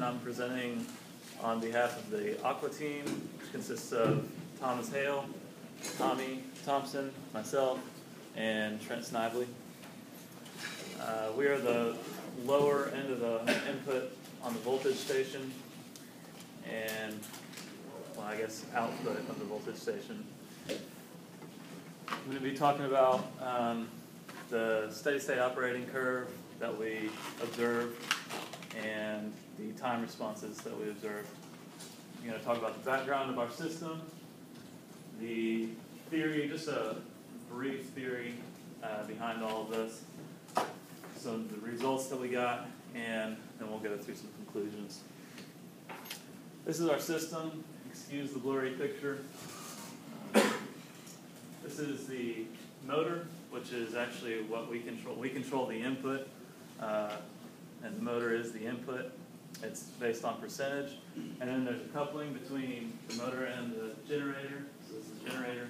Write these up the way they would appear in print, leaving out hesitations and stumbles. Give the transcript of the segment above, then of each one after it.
I'm presenting on behalf of the Aqua team, which consists of Thomas Hale, Tommy Thompson, myself, and Trent Snively. We are the lower end of the input on the voltage station, and, well, I guess output of the voltage station. I'm going to be talking about the steady-state operating curve that we observed and the time responses that we observed. I'm going to talk about the background of our system, the theory, just a brief theory behind all of this, some of the results that we got, and then we'll go through some conclusions. This is our system. Excuse the blurry picture. This is the motor, which is actually what we control. We control the input, and the motor is the input. It's based on percentage. And then there's a coupling between the motor and the generator. So this is the generator,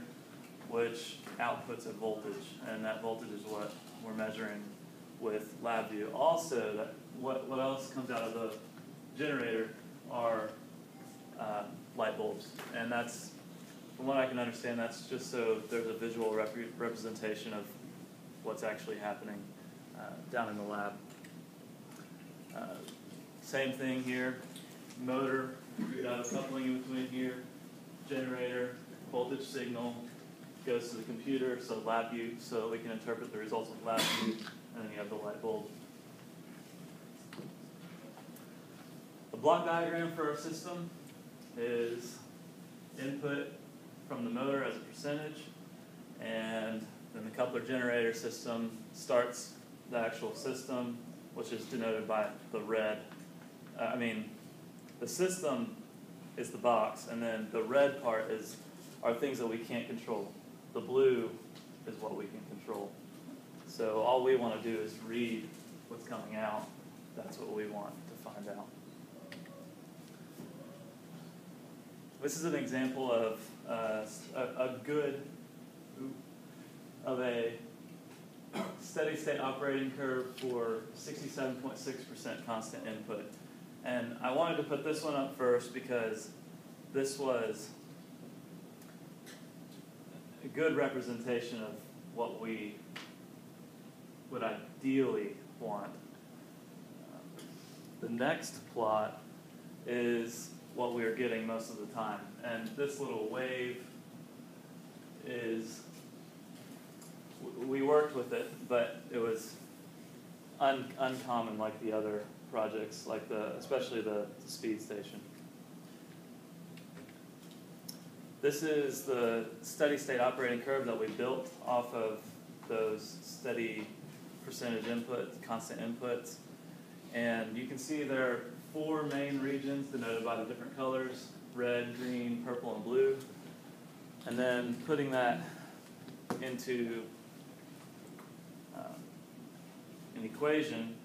which outputs a voltage, and that voltage is what we're measuring with LabVIEW. Also, what else comes out of the generator are light bulbs, and that's, from what I can understand, that's just so there's a visual representation of what's actually happening down in the lab. Same thing here, motor, we got a coupling in between here, generator, voltage signal, goes to the computer, so LabVIEW, so we can interpret the results of LabVIEW, and then you have the light bulb. The block diagram for our system is input from the motor as a percentage, and then the coupler generator system starts the actual system, which is denoted by the red. The system is the box, and then the red part are things that we can't control. The blue is what we can control. So all we want to do is read what's coming out. That's what we want to find out. This is an example of a steady-state operating curve for 67.6% constant input. And I wanted to put this one up first because this was a good representation of what we would ideally want. The next plot is what we are getting most of the time. And this little wave is, we worked with it, but it was uncommon like the other projects, like especially the speed station. This is the steady state operating curve that we built off of those steady percentage input, constant inputs. And you can see there are 4 main regions denoted by the different colors: red, green, purple, and blue. And then putting that into an equation,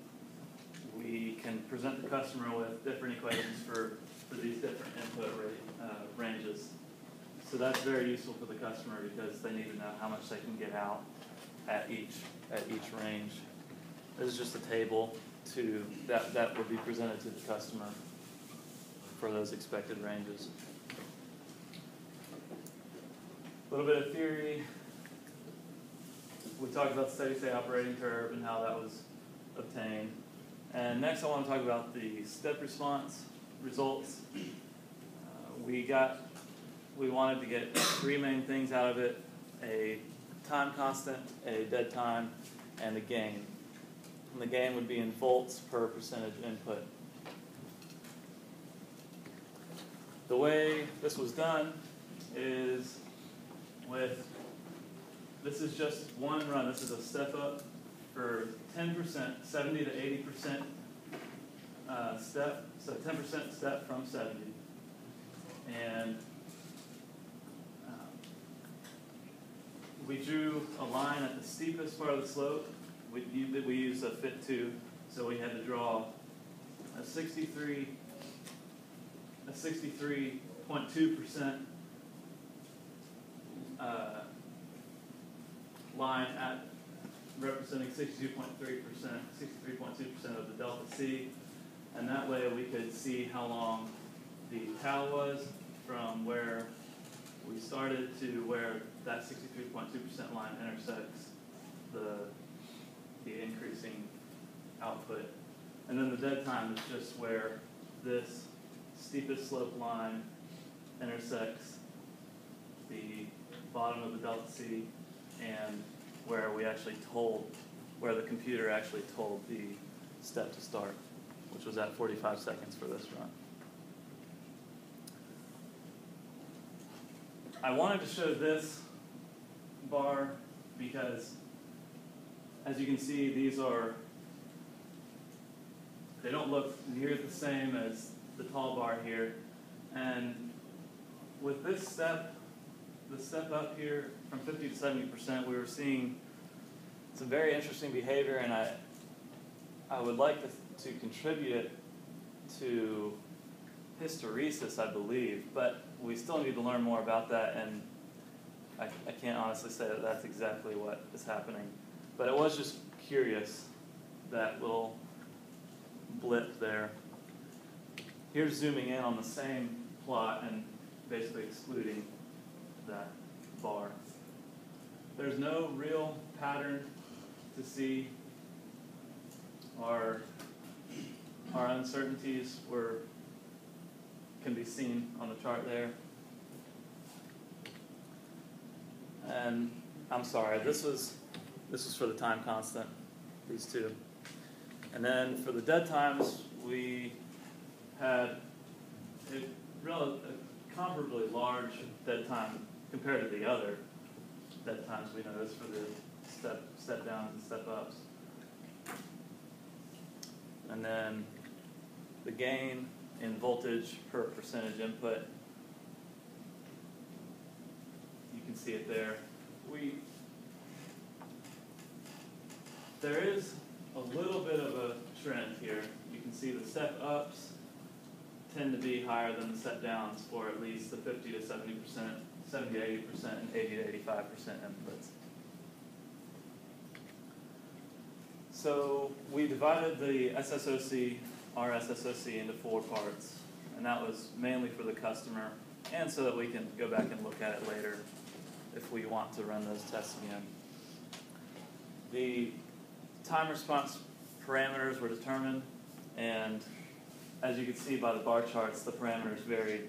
we can present the customer with different equations for these different input ranges. So that's very useful for the customer because they need to know how much they can get out at each range. This is just a table that would be presented to the customer for those expected ranges. A little bit of theory. We talked about the steady-state operating curve and how that was obtained. And next I want to talk about the step response results. We wanted to get 3 main things out of it: a time constant, a dead time, and a gain. And the gain would be in volts per percentage input. The way this was done is this is just one run. This is a step up for 10%, 70 to 80% step, so 10% step from 70. And we drew a line at the steepest part of the slope. We used a fit 2, so we had to draw a 63.2% line representing 63.2% of the delta C, And that way we could see how long the tau was from where we started to where that 63.2% line intersects the increasing output. And then the dead time is just where this steepest slope line intersects the bottom of the delta C and where we actually told, where the computer actually told the step to start, which was at 45 seconds for this run. I wanted to show this bar because, as you can see, they don't look near the same as the tall bar here. And with this step, the step up here from 50 to 70%, we were seeing some very interesting behavior, and I would like to contribute it to hysteresis, I believe, but we still need to learn more about that, and I can't honestly say that that's exactly what is happening. But it was just curious, that little blip there. Here's zooming in on the same plot and basically excluding that bar. There's no real pattern to see. Our uncertainties can be seen on the chart there. And I'm sorry, this was for the time constant, these two. And then for the dead times, we had a comparably large dead time compared to the other dead times we noticed for the step downs and step ups. And then the gain in voltage per percentage input, you can see it there. There is a little bit of a trend here. You can see the step ups tend to be higher than the step downs for at least the 50 to 70%, 70 to 80%, and 80 to 85% inputs. So we divided the SSOC, our SSOC, into 4 parts, and that was mainly for the customer, and so that we can go back and look at it later if we want to run those tests again. The time response parameters were determined, and as you can see by the bar charts, the parameters varied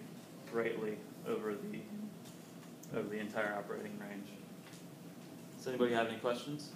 greatly over the entire operating range. Does anybody have any questions?